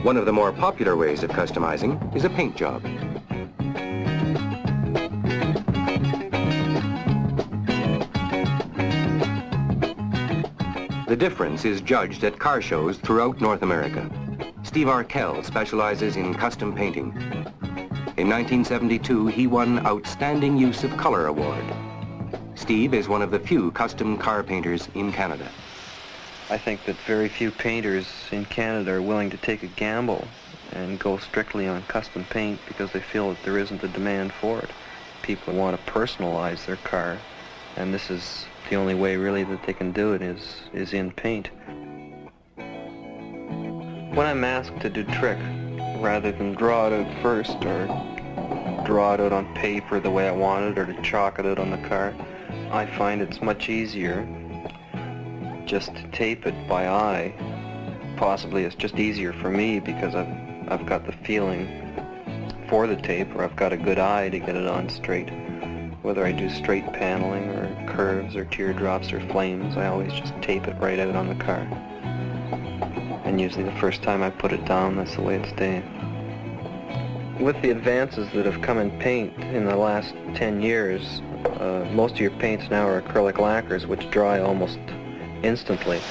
One of the more popular ways of customizing is a paint job. The difference is judged at car shows throughout North America. Steve Arkell specializes in custom painting. In 1972, he won Outstanding Use of Color Award. Steve is one of the few custom car painters in Canada. I think that very few painters in Canada are willing to take a gamble and go strictly on custom paint because they feel that there isn't a demand for it. People want to personalize their car, and this is the only way really that they can do it is in paint. When I'm asked to do trick, rather than draw it out first or draw it out on paper the way I want it or to chalk it out on the car, I find it's much easier just to tape it by eye. Possibly it's just easier for me because I've got the feeling for the tape, or I've got a good eye to get it on straight. Whether I do straight paneling or curves or teardrops or flames, I always just tape it right out on the car. And usually the first time I put it down, that's the way it stays. With the advances that have come in paint in the last 10 years, most of your paints now are acrylic lacquers, which dry almost instantly.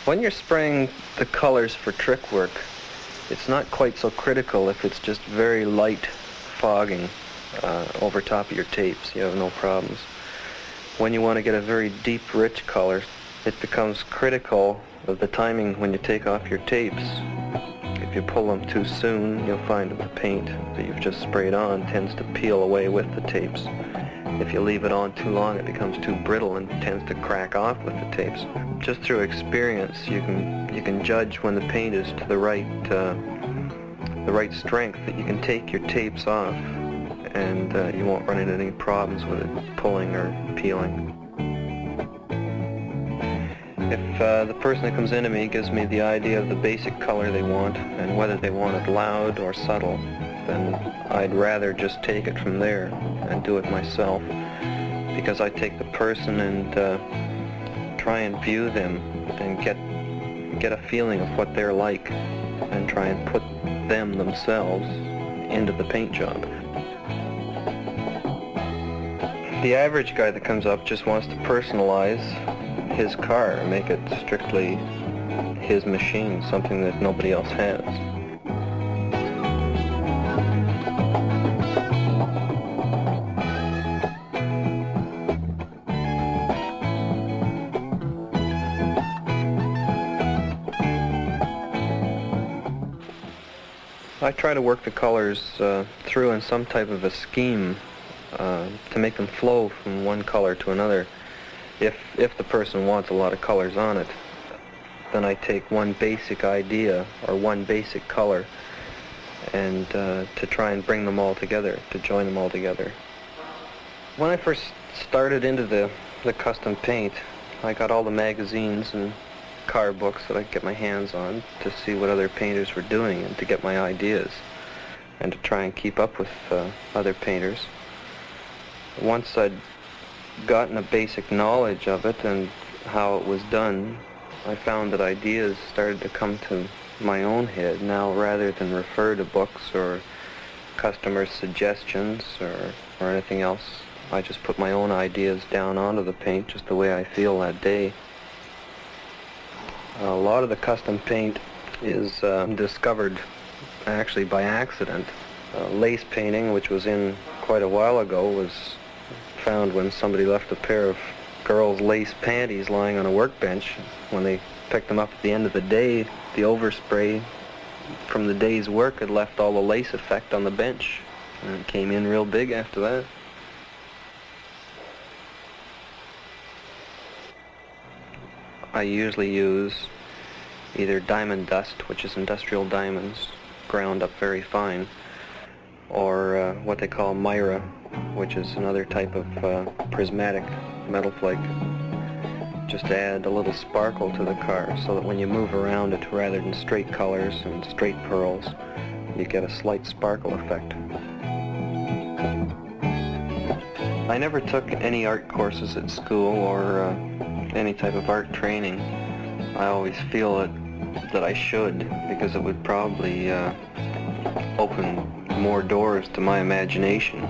When you're spraying the colors for trick work, it's not quite so critical if it's just very light fogging over top of your tapes. You have no problems. When you want to get a very deep, rich color, it becomes critical of the timing when you take off your tapes. If you pull them too soon, you'll find that the paint that you've just sprayed on tends to peel away with the tapes. If you leave it on too long, it becomes too brittle and tends to crack off with the tapes. Just through experience, you can judge when the paint is to the right strength, that you can take your tapes off and you won't run into any problems with it pulling or peeling. If the person that comes into me gives me the idea of the basic color they want and whether they want it loud or subtle, then I'd rather just take it from there and do it myself, because I take the person and try and view them and get a feeling of what they're like and try and put them themselves into the paint job. The average guy that comes up just wants to personalize his car, make it strictly his machine, something that nobody else has. I try to work the colors through in some type of a scheme to make them flow from one color to another. If the person wants a lot of colors on it, then I take one basic idea or one basic color and to try and bring them all together, to join them all together. When I first started into the custom paint, I got all the magazines and car books that I could get my hands on to see what other painters were doing and to get my ideas and to try and keep up with other painters. Once I'd gotten a basic knowledge of it and how it was done, I found that ideas started to come to my own head now rather than refer to books or customers' suggestions or anything else. I just put my own ideas down onto the paint just the way I feel that day. A lot of the custom paint is discovered actually by accident. Lace painting, which was in quite a while ago, was found when somebody left a pair of girls' lace panties lying on a workbench. When they picked them up at the end of the day, the overspray from the day's work had left all the lace effect on the bench, and it came in real big after that. I usually use either diamond dust, which is industrial diamonds ground up very fine, or what they call Myra, which is another type of prismatic metal flake. Just add a little sparkle to the car so that when you move around it, rather than straight colors and straight pearls, you get a slight sparkle effect. I never took any art courses at school or any type of art training. I always feel that I should, because it would probably open more doors to my imagination.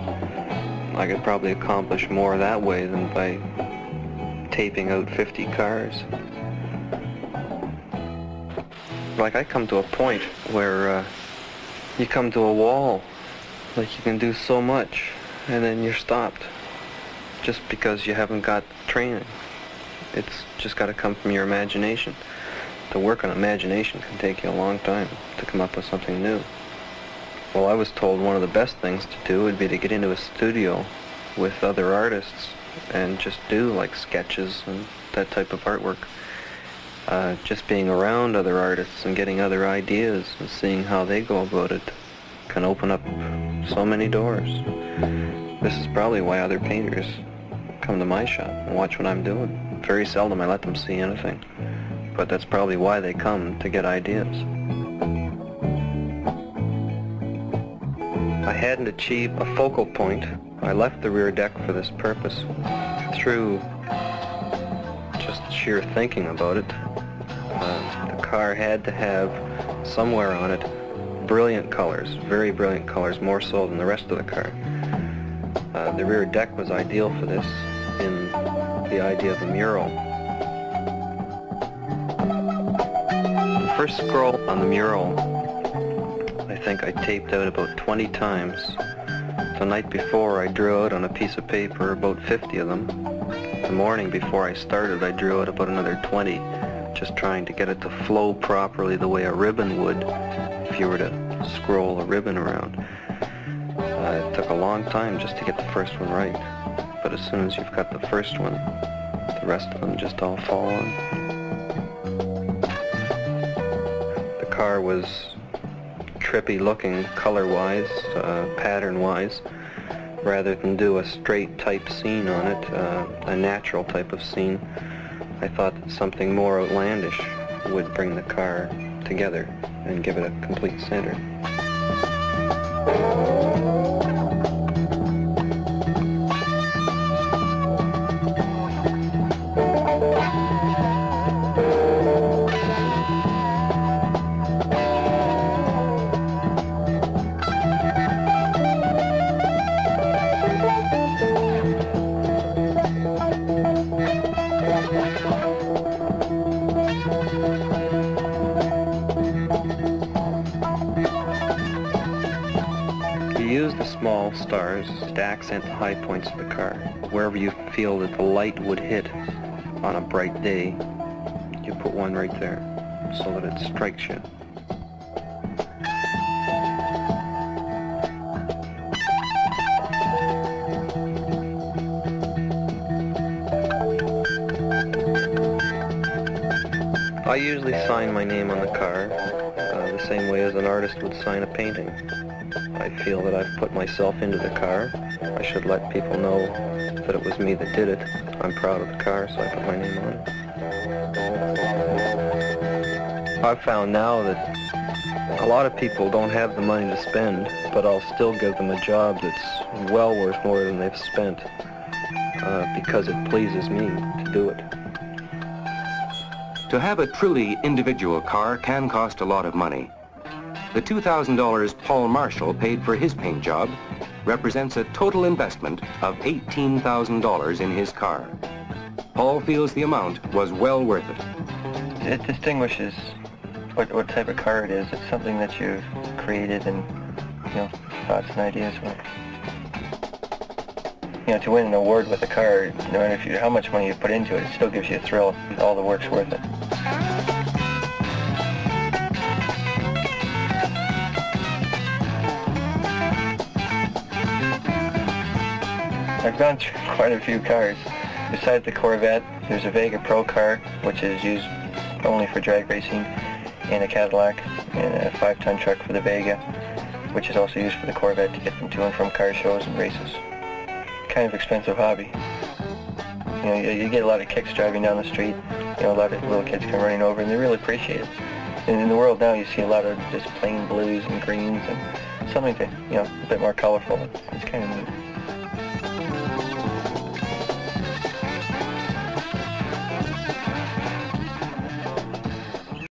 I could probably accomplish more that way than by taping out 50 cars. Like, I come to a point where you come to a wall, like you can do so much, and then you're stopped just because you haven't got training. It's just got to come from your imagination. To work on imagination can take you a long time to come up with something new. Well, I was told one of the best things to do would be to get into a studio with other artists and just do like sketches and that type of artwork. Just being around other artists and getting other ideas and seeing how they go about it can open up so many doors. This is probably why other painters come to my shop and watch what I'm doing. Very seldom I let them see anything, but that's probably why they come, to get ideas. I hadn't achieved a focal point. I left the rear deck for this purpose. Through just sheer thinking about it, the car had to have somewhere on it brilliant colors, very brilliant colors, more so than the rest of the car. The rear deck was ideal for this in the idea of a mural. The first scroll on the mural, I think I taped out about 20 times. The night before, I drew out on a piece of paper about 50 of them. The morning before I started, I drew out about another 20, just trying to get it to flow properly the way a ribbon would if you were to scroll a ribbon around. It took a long time just to get the first one right, but as soon as you've got the first one, the rest of them just all fall on. The car was trippy looking color-wise, pattern-wise. Rather than do a straight type scene on it, a natural type of scene, I thought that something more outlandish would bring the car together and give it a complete center. Use the small stars to accent the high points of the car. Wherever you feel that the light would hit on a bright day, you put one right there so that it strikes you. I usually sign my name on the car the same way as an artist would sign a painting. I feel that I've put myself into the car. I should let people know that it was me that did it. I'm proud of the car, so I put my name on it. I've found now that a lot of people don't have the money to spend, but I'll still give them a job that's well worth more than they've spent because it pleases me to do it. To have a truly individual car can cost a lot of money. The $2,000 Paul Marshall paid for his paint job represents a total investment of $18,000 in his car. Paul feels the amount was well worth it. It distinguishes what type of car it is. It's something that you've created and, thoughts and ideas with. To win an award with a car, no matter how much money you put into it, it still gives you a thrill. All the work's worth it. I've gone through quite a few cars. Besides the Corvette, there's a Vega Pro car, which is used only for drag racing, and a Cadillac, and a 5-ton truck for the Vega, which is also used for the Corvette to get them to and from car shows and races. Kind of expensive hobby. You get a lot of kicks driving down the street. A lot of little kids come running over, and they really appreciate it. And in the world now, you see a lot of just plain blues and greens and something to, you know, a bit more colorful. It's kind of neat.